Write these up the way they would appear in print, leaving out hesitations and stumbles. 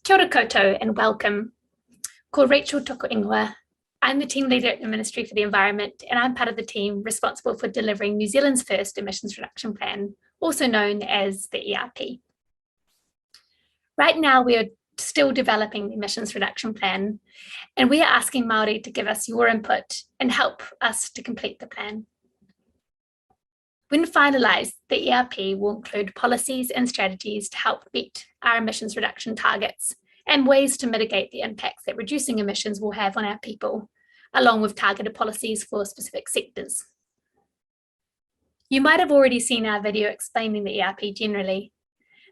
Kia ora koutou and welcome. Ko Rachel Tokoingoa. I'm the team leader at the Ministry for the Environment, and I'm part of the team responsible for delivering New Zealand's first emissions reduction plan, also known as the ERP. Right now, we are still developing the emissions reduction plan, and we are asking Māori to give us your input and help us to complete the plan. When finalised, the ERP will include policies and strategies to help meet our emissions reduction targets and ways to mitigate the impacts that reducing emissions will have on our people, along with targeted policies for specific sectors. You might have already seen our video explaining the ERP generally.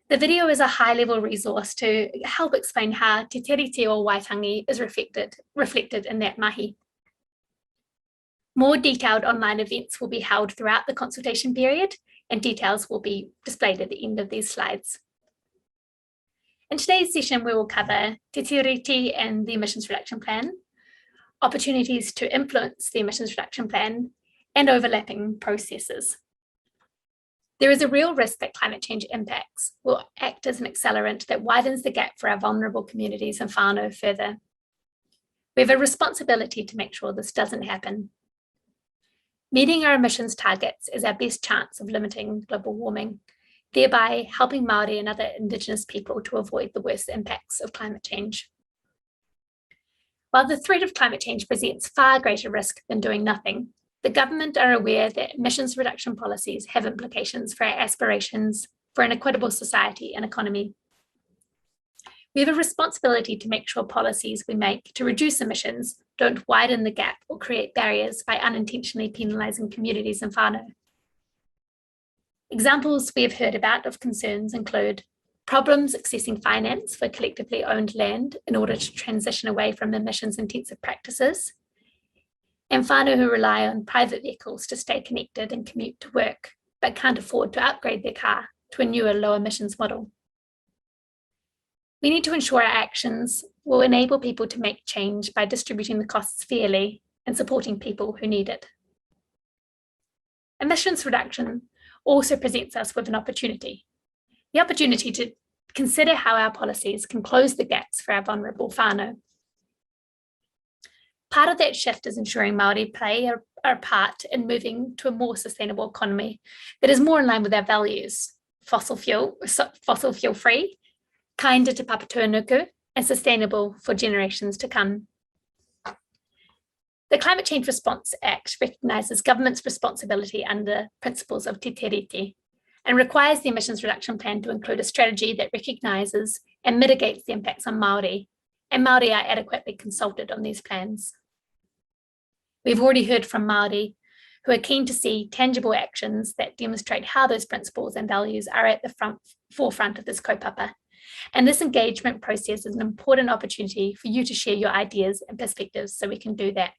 The video is a high-level resource to help explain how Te Tiriti o Waitangi is reflected in that mahi. More detailed online events will be held throughout the consultation period, and details will be displayed at the end of these slides. In today's session, we will cover Te Tiriti and the emissions reduction plan, opportunities to influence the emissions reduction plan, and overlapping processes. There is a real risk that climate change impacts will act as an accelerant that widens the gap for our vulnerable communities and whānau further. We have a responsibility to make sure this doesn't happen. Meeting our emissions targets is our best chance of limiting global warming, thereby helping Māori and other Indigenous people to avoid the worst impacts of climate change. While the threat of climate change presents far greater risk than doing nothing, the government are aware that emissions reduction policies have implications for our aspirations for an equitable society and economy. We have a responsibility to make sure policies we make to reduce emissions don't widen the gap or create barriers by unintentionally penalising communities and whānau. Examples we have heard about of concerns include problems accessing finance for collectively owned land in order to transition away from emissions-intensive practices, and whānau who rely on private vehicles to stay connected and commute to work, but can't afford to upgrade their car to a newer low emissions model. We need to ensure our actions will enable people to make change by distributing the costs fairly and supporting people who need it. Emissions reduction also presents us with an opportunity. The opportunity to consider how our policies can close the gaps for our vulnerable whānau. Part of that shift is ensuring Māori play a part in moving to a more sustainable economy that is more in line with our values, fossil fuel free, kinder to Papatūānuku, and sustainable for generations to come. The Climate Change Response Act recognises government's responsibility under principles of Te Tiriti and requires the emissions reduction plan to include a strategy that recognises and mitigates the impacts on Māori, and Māori are adequately consulted on these plans. We've already heard from Māori who are keen to see tangible actions that demonstrate how those principles and values are at the forefront of this kaupapa. And this engagement process is an important opportunity for you to share your ideas and perspectives so we can do that.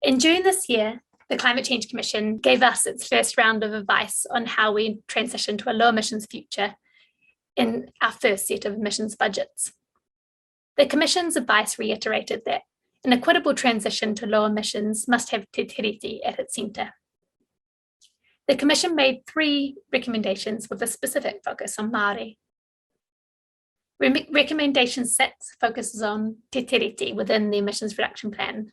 In June this year, the Climate Change Commission gave us its first round of advice on how we transition to a low emissions future in our first set of emissions budgets. The Commission's advice reiterated that an equitable transition to low emissions must have Te Tiriti at its centre. The Commission made 3 recommendations with a specific focus on Māori. Recommendation 6 focuses on Te Tiriti within the emissions reduction plan.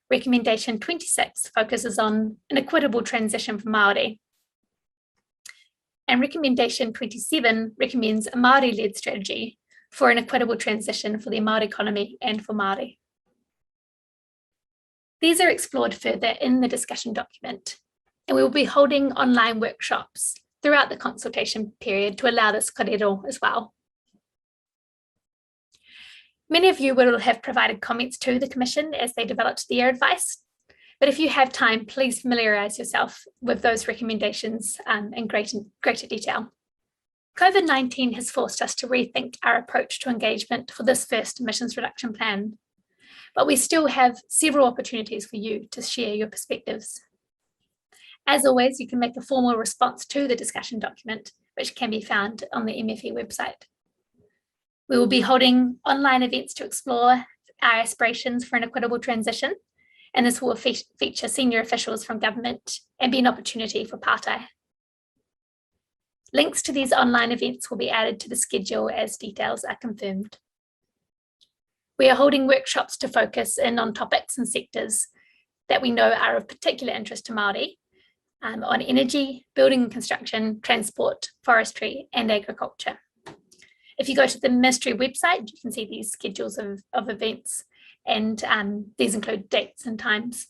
Recommendation 26 focuses on an equitable transition for Māori. And recommendation 27 recommends a Māori-led strategy for an equitable transition for the Māori economy and for Māori. These are explored further in the discussion document, and we will be holding online workshops throughout the consultation period to allow this kōrero as well. Many of you will have provided comments to the Commission as they developed their advice, but if you have time, please familiarise yourself with those recommendations in greater detail. COVID-19 has forced us to rethink our approach to engagement for this first emissions reduction plan, but we still have several opportunities for you to share your perspectives. As always, you can make a formal response to the discussion document, which can be found on the MFE website. We will be holding online events to explore our aspirations for an equitable transition, and this will feature senior officials from government and be an opportunity for pātai. Links to these online events will be added to the schedule as details are confirmed. We are holding workshops to focus in on topics and sectors that we know are of particular interest to Māori, on energy, building and construction, transport, forestry and agriculture. If you go to the Ministry website, you can see these schedules of events, and these include dates and times.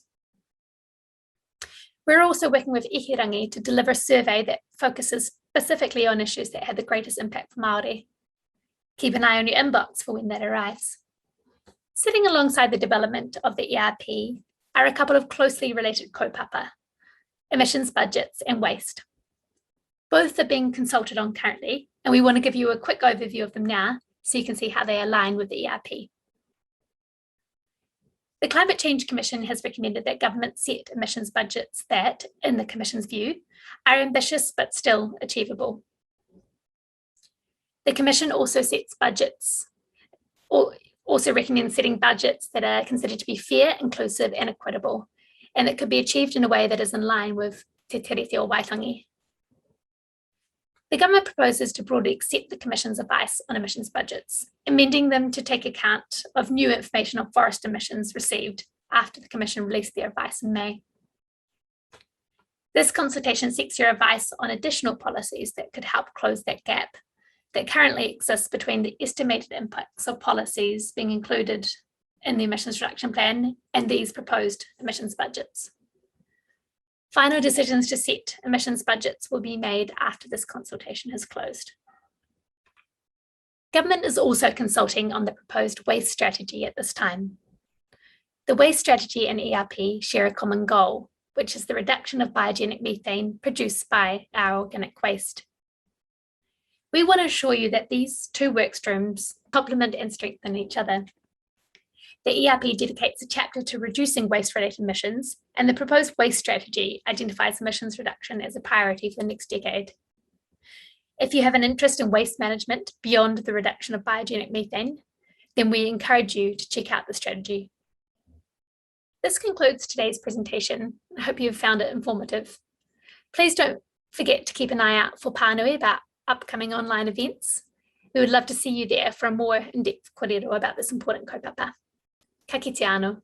We're also working with Ihirangi to deliver a survey that focuses specifically on issues that have the greatest impact for Māori. Keep an eye on your inbox for when that arrives. Sitting alongside the development of the ERP are a couple of closely related kaupapa: emissions budgets and waste. Both are being consulted on currently, and we want to give you a quick overview of them now so you can see how they align with the ERP. The Climate Change Commission has recommended that government set emissions budgets that, in the Commission's view, are ambitious but still achievable. The Commission also sets budgets, or also recommends setting budgets that are considered to be fair, inclusive and equitable, and that could be achieved in a way that is in line with Te Tiriti o Waitangi. The government proposes to broadly accept the Commission's advice on emissions budgets, amending them to take account of new information on forest emissions received after the Commission released their advice in May. This consultation seeks your advice on additional policies that could help close that gap that currently exists between the estimated impacts of policies being included in the emissions reduction plan and these proposed emissions budgets. Final decisions to set emissions budgets will be made after this consultation has closed. Government is also consulting on the proposed waste strategy at this time. The waste strategy and ERP share a common goal, which is the reduction of biogenic methane produced by our organic waste. We want to assure you that these two work streams complement and strengthen each other. The ERP dedicates a chapter to reducing waste-related emissions, and the proposed waste strategy identifies emissions reduction as a priority for the next decade. If you have an interest in waste management beyond the reduction of biogenic methane, then we encourage you to check out the strategy. This concludes today's presentation. I hope you've found it informative. Please don't forget to keep an eye out for Pānui about upcoming online events. We would love to see you there for a more in-depth kōrero about this important kaupapa. Ka kite anō.